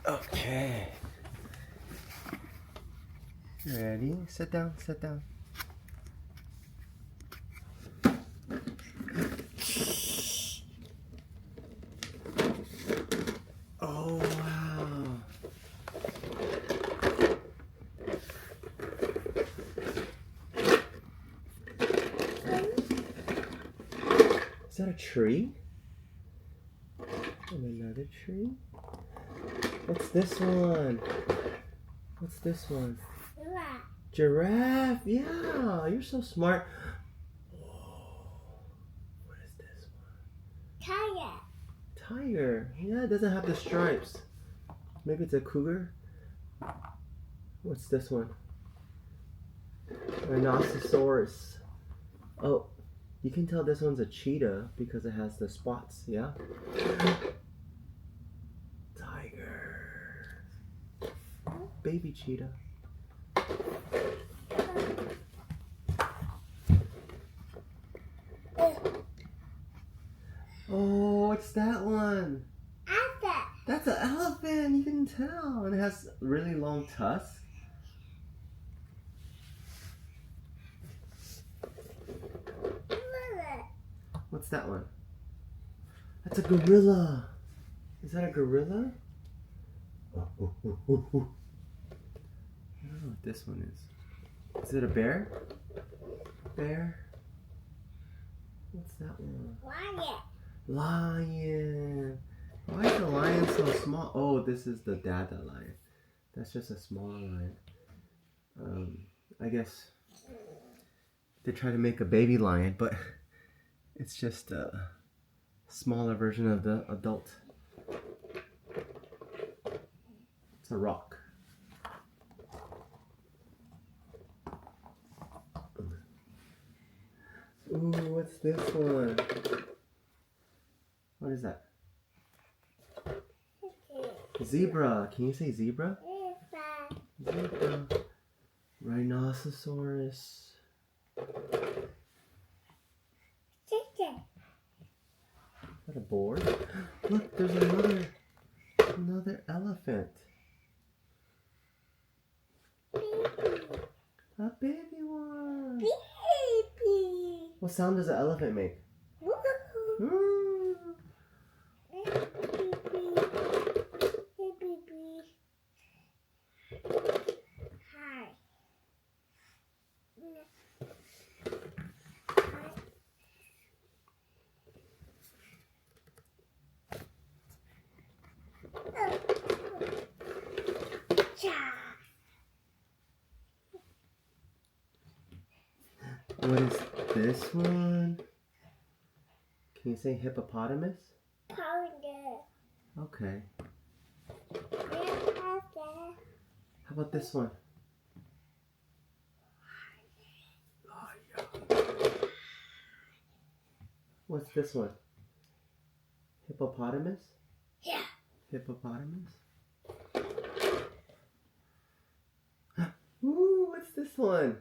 Okay. Ready? Sit down, sit down. Oh, wow. Is that a tree? And another tree? What's this one? What's this one? Giraffe. Yeah, you're so smart. What is this one? Tiger. Yeah, it doesn't have the stripes. Maybe it's a cougar. What's this one? Rhinoceros. Oh, you can tell this one's a cheetah because it has the spots, yeah? Tiger. Baby cheetah. Oh, what's that one? Elephant. That's an elephant, you can tell. And it has really long tusks. What's that one? That's a gorilla. Is that a gorilla? I don't know what this one is. Is it a bear? Bear? What's that one? Lion. Lion. Why is the lion so small? Oh, this is the dada lion. That's just a smaller lion. I guess they try to make a baby lion, but it's just a smaller version of the adult. It's a rock. Ooh, what's this one? What is that? Zebra. Can you say zebra? Zebra. Rhinoceros. Is that a board? Look, there's another elephant. A baby one. Baby. What sound does an elephant make? Mm. Hi. What is this one? Can you say hippopotamus? Powder. Okay. How about this one? What's this one? Hippopotamus? Yeah. Hippopotamus? Ooh, what's this one?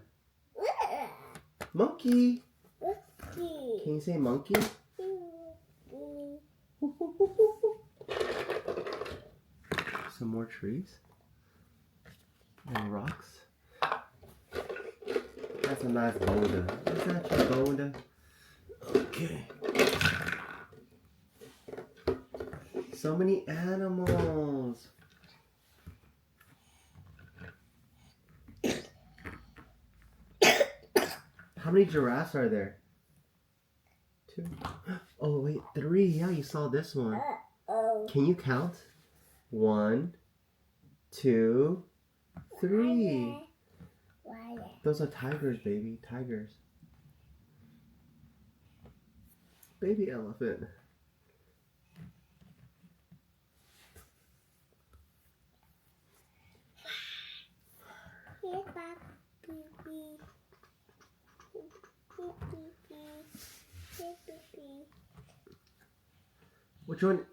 Monkey. Can you say monkey? Some more trees and rocks. That's a nice boulder. Is that your boulder? Okay. So many animals. How many giraffes are there? 2. Oh wait, 3. Yeah, you saw this one. Can you count? 1, 2, 3. Those are tigers, baby. Tigers. Baby elephant.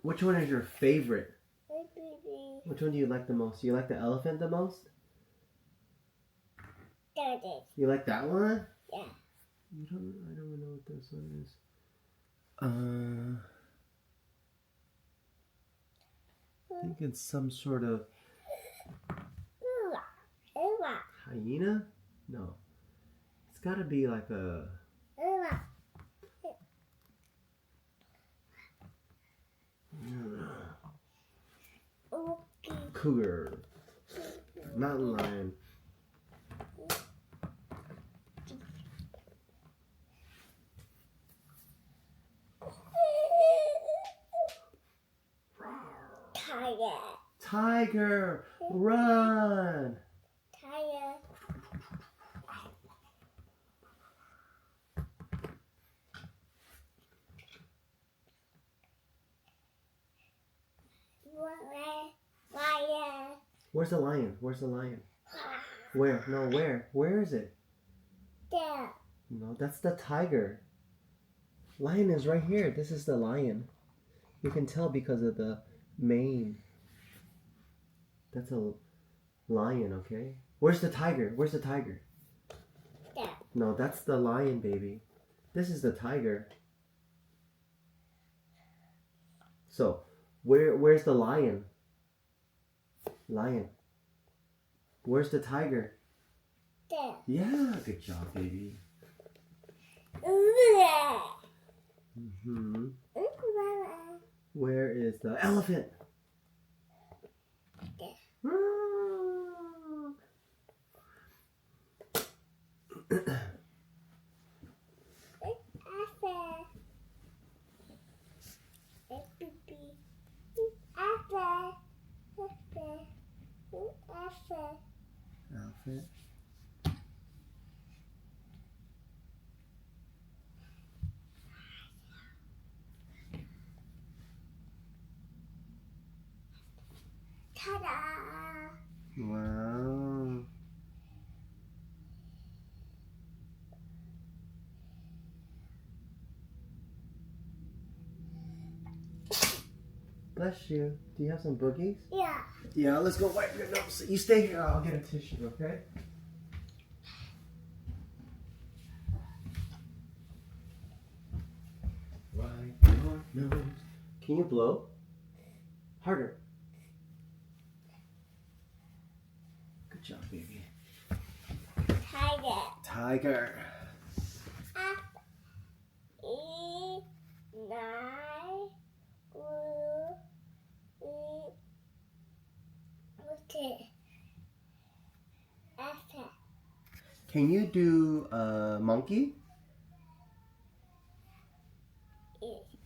Which one is your favorite? Which one do you like the most? You like the elephant the most? You like that one? Yeah. I don't know what this one is. think it's some sort of hyena? No. It's gotta be like a... cougar. Mountain lion. Tiger. Tiger! Run! Tiger. Lion. Where's the lion? Where's the lion? Where? No, where? Where is it? There. No, that's the tiger. Lion is right here. This is the lion. You can tell because of the mane. That's a lion, okay? Where's the tiger? Where's the tiger? There. No, that's the lion, baby. This is the tiger. So, where's the lion? Lion. Where's the tiger? There. Yeah, good job, baby. There. Mm-hmm. Where is the elephant? There. Elephant. Ta-da! Wow. Bless you. Do you have some boogies? Yeah. Yeah, let's go wipe your nose. You stay here. I'll get a tissue, okay? Wipe your nose. Can you blow? Harder. Good job, baby. Tiger. Tiger. Can you do a monkey?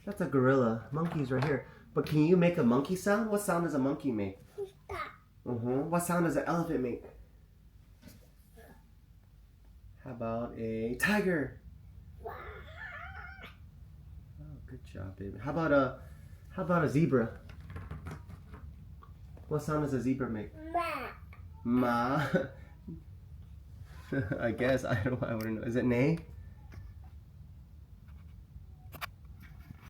That's a gorilla. Monkey's right here. But can you make a monkey sound? What sound does a monkey make? What sound does an elephant make? How about a tiger? Oh, good job, baby. How about a zebra? What sound does a zebra make? Ma. Ma. I guess I wouldn't know. Is it neigh?